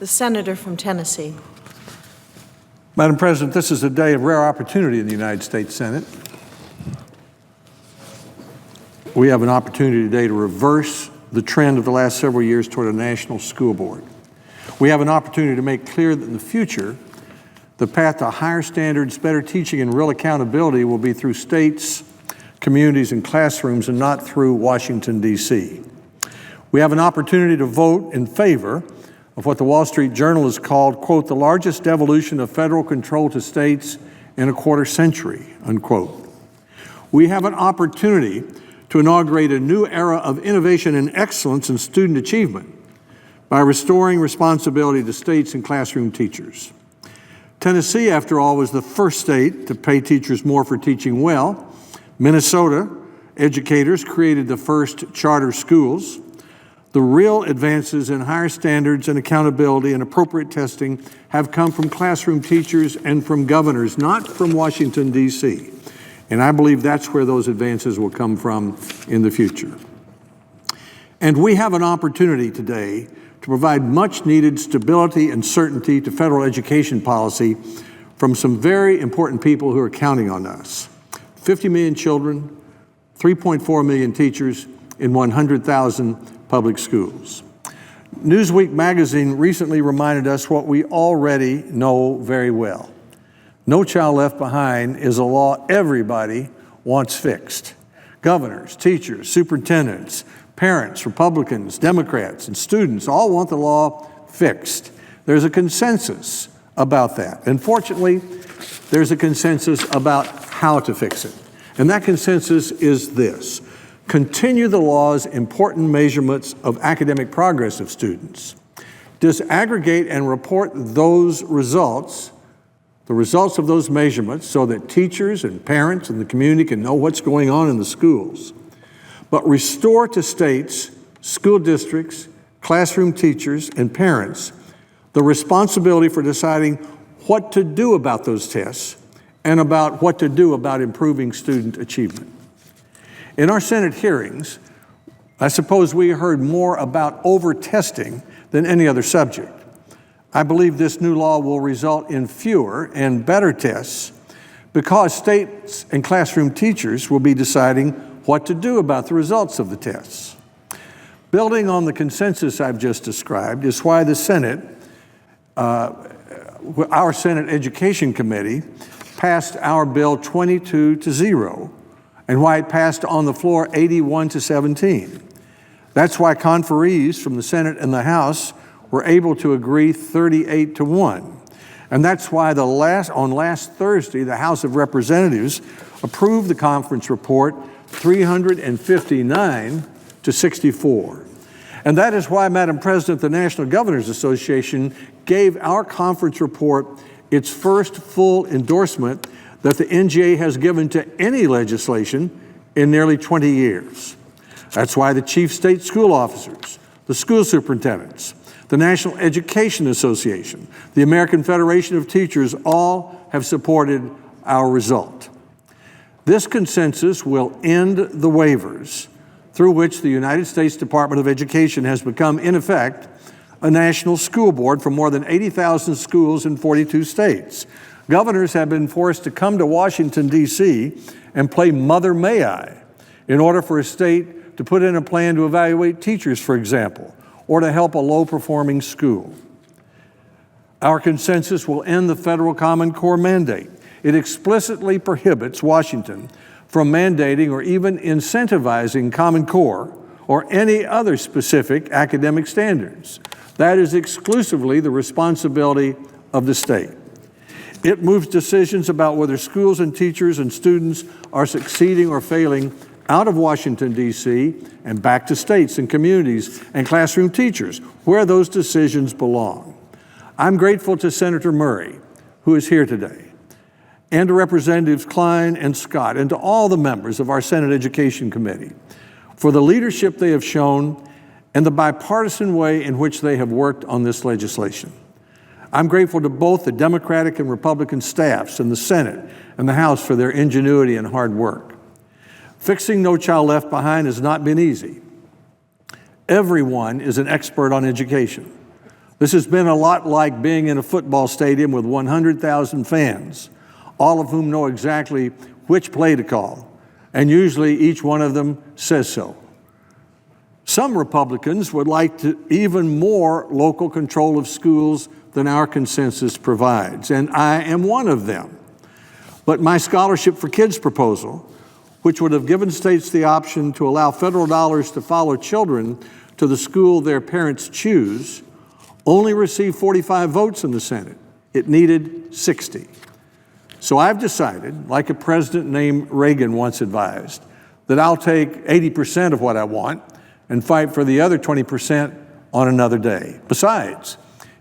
The senator from Tennessee. Madam President, this is a day of rare opportunity in the United States Senate. We have an opportunity today to reverse the trend of the last several years toward a national school board. We have an opportunity to make clear that in the future, the path to higher standards, better teaching, and real accountability will be through states, communities, and classrooms, and not through Washington, D.C. We have an opportunity to vote in favor of what the Wall Street Journal has called, quote, the largest devolution of federal control to states in a quarter century, unquote. We have an opportunity to inaugurate a new era of innovation and excellence in student achievement by restoring responsibility to states and classroom teachers. Tennessee, after all, was the first state to pay teachers more for teaching well. Minnesota educators created the first charter schools. The real advances in higher standards and accountability and appropriate testing have come from classroom teachers and from governors, not from Washington, D.C. And I believe that's where those advances will come from in the future. And we have an opportunity today to provide much needed stability and certainty to federal education policy from some very important people who are counting on us. 50 million children, 3.4 million teachers in 100,000 public schools. Newsweek magazine recently reminded us what we already know very well. No Child Left Behind is a law everybody wants fixed. Governors, teachers, superintendents, parents, Republicans, Democrats, and students all want the law fixed. There's a consensus about that. And fortunately, there's a consensus about how to fix it. And that consensus is this: continue the law's important measurements of academic progress of students. Disaggregate and report those results, the results of those measurements, so that teachers and parents and the community can know what's going on in the schools. But restore to states, school districts, classroom teachers, and parents the responsibility for deciding what to do about those tests and about what to do about improving student achievement. In our Senate hearings, I suppose we heard more about over-testing than any other subject. I believe this new law will result in fewer and better tests because states and classroom teachers will be deciding what to do about the results of the tests. Building on the consensus I've just described is why the Senate, our Senate Education Committee, passed our bill 22-0, and why it passed on the floor 81-17. That's why conferees from the Senate and the House were able to agree 38-1. And that's why on last Thursday, the House of Representatives approved the conference report 359-64. And that is why, Madam President, the National Governors Association gave our conference report its first full endorsement that the NGA has given to any legislation in nearly 20 years. That's why the chief state school officers, the school superintendents, the National Education Association, the American Federation of Teachers all have supported our result. This consensus will end the waivers through which the United States Department of Education has become, in effect, a national school board for more than 80,000 schools in 42 states. Governors have been forced to come to Washington, D.C. and play Mother May I in order for a state to put in a plan to evaluate teachers, for example, or to help a low-performing school. Our consensus will end the federal Common Core mandate. It explicitly prohibits Washington from mandating or even incentivizing Common Core or any other specific academic standards. That is exclusively the responsibility of the state. It moves decisions about whether schools and teachers and students are succeeding or failing out of Washington, D.C., and back to states and communities and classroom teachers, where those decisions belong. I'm grateful to Senator Murray, who is here today, and to Representatives Klein and Scott, and to all the members of our Senate Education Committee for the leadership they have shown and the bipartisan way in which they have worked on this legislation. I'm grateful to both the Democratic and Republican staffs in the Senate and the House for their ingenuity and hard work. Fixing No Child Left Behind has not been easy. Everyone is an expert on education. This has been a lot like being in a football stadium with 100,000 fans, all of whom know exactly which play to call, and usually each one of them says so. Some Republicans would like even more local control of schools than our consensus provides, and I am one of them. But my Scholarship for Kids proposal, which would have given states the option to allow federal dollars to follow children to the school their parents choose, only received 45 votes in the Senate. It needed 60. So I've decided, like a president named Reagan once advised, that I'll take 80% of what I want and fight for the other 20% on another day. Besides,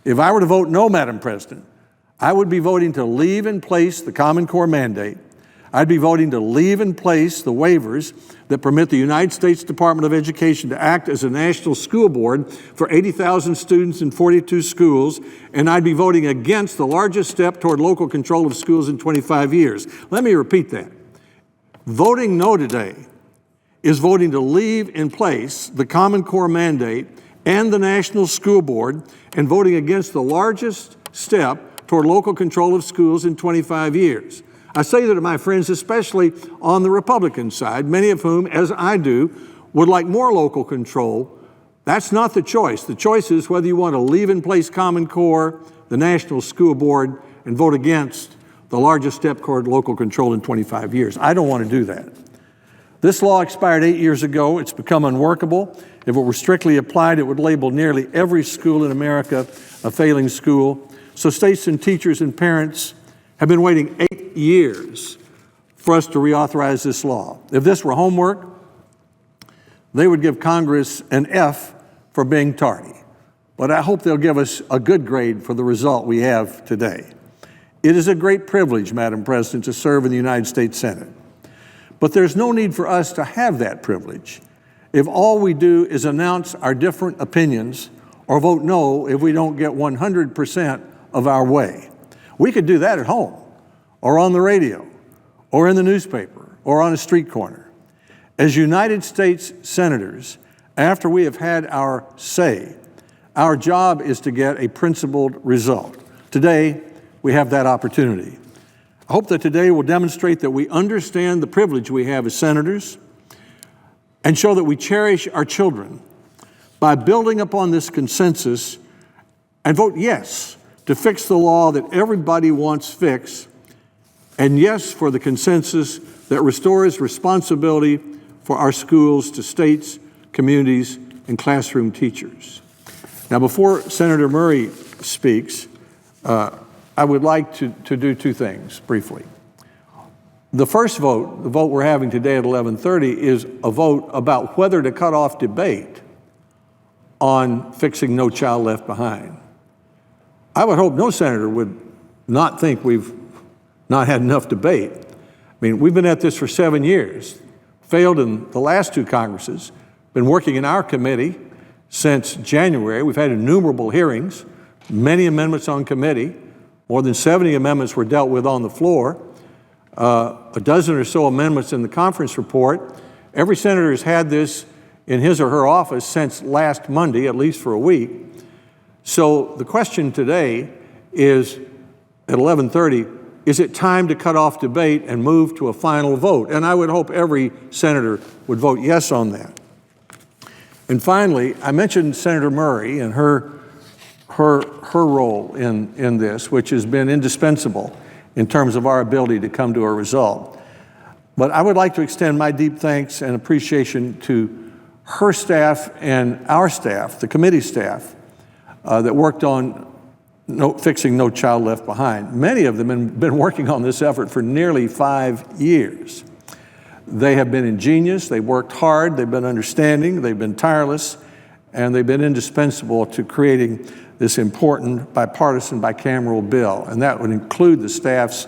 if I were to vote no, Madam President, I would be voting to leave in place the Common Core mandate. I'd be voting to leave in place the waivers that permit the United States Department of Education to act as a national school board for 80,000 students in 42 schools, and I'd be voting against the largest step toward local control of schools in 25 years. Let me repeat that. Voting no today is voting to leave in place the Common Core mandate and the National School Board, and voting against the largest step toward local control of schools in 25 years. I say that to my friends, especially on the Republican side, many of whom, as I do, would like more local control. That's not the choice. The choice is whether you want to leave in place Common Core, the National School Board, and vote against the largest step toward local control in 25 years. I don't want to do that. This law expired 8 years ago. It's become unworkable. If it were strictly applied, it would label nearly every school in America a failing school. So states and teachers and parents have been waiting 8 years for us to reauthorize this law. If this were homework, they would give Congress an F for being tardy. But I hope they'll give us a good grade for the result we have today. It is a great privilege, Madam President, to serve in the United States Senate. But there's no need for us to have that privilege if all we do is announce our different opinions or vote no if we don't get 100% of our way. We could do that at home, or on the radio, or in the newspaper, or on a street corner. As United States senators, after we have had our say, our job is to get a principled result. Today, we have that opportunity. I hope that today will demonstrate that we understand the privilege we have as senators and show that we cherish our children by building upon this consensus and vote yes to fix the law that everybody wants fixed, and yes for the consensus that restores responsibility for our schools to states, communities, and classroom teachers. Now, before Senator Murray speaks, I would like to do two things briefly. The first vote, the vote we're having today at 11:30, is a vote about whether to cut off debate on fixing No Child Left Behind. I would hope no senator would not think we've not had enough debate. I mean, we've been at this for 7 years, failed in the last two Congresses, been working in our committee since January. We've had innumerable hearings, many amendments on committee. More than 70 amendments were dealt with on the floor, a dozen or so amendments in the conference report. Every senator has had this in his or her office since last Monday, at least for a week. So the question today is, at 11:30, is it time to cut off debate and move to a final vote? And I would hope every senator would vote yes on that. And finally, I mentioned Senator Murray and her role in this, which has been indispensable in terms of our ability to come to a result. But I would like to extend my deep thanks and appreciation to her staff and our staff, the committee staff, that worked on fixing No Child Left Behind. Many of them have been working on this effort for nearly 5 years. They have been ingenious, they worked hard, they've been understanding, they've been tireless, and they've been indispensable to creating this important bipartisan bicameral bill. And that would include the staffs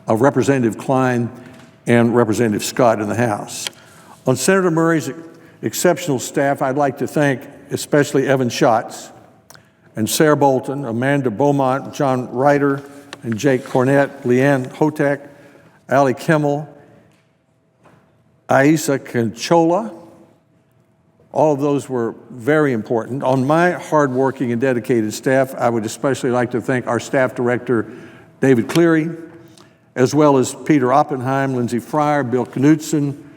of Representative Klein and Representative Scott in the House. On Senator Murray's exceptional staff, I'd like to thank especially Evan Schatz and Sarah Bolton, Amanda Beaumont, John Ryder, and Jake Cornett, Leanne Hotek, Ali Kimmel, Aisa Conchola, All of those were very important. On my hardworking and dedicated staff, I would especially like to thank our staff director, David Cleary, as well as Peter Oppenheim, Lindsay Fryer, Bill Knudsen,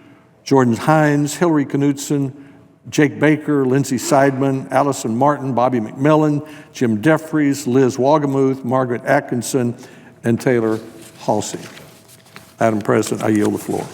Jordan Hines, Hillary Knudsen, Jake Baker, Lindsay Seidman, Allison Martin, Bobby McMillan, Jim Jeffries, Liz Wagamuth, Margaret Atkinson, and Taylor Halsey. Madam President, I yield the floor.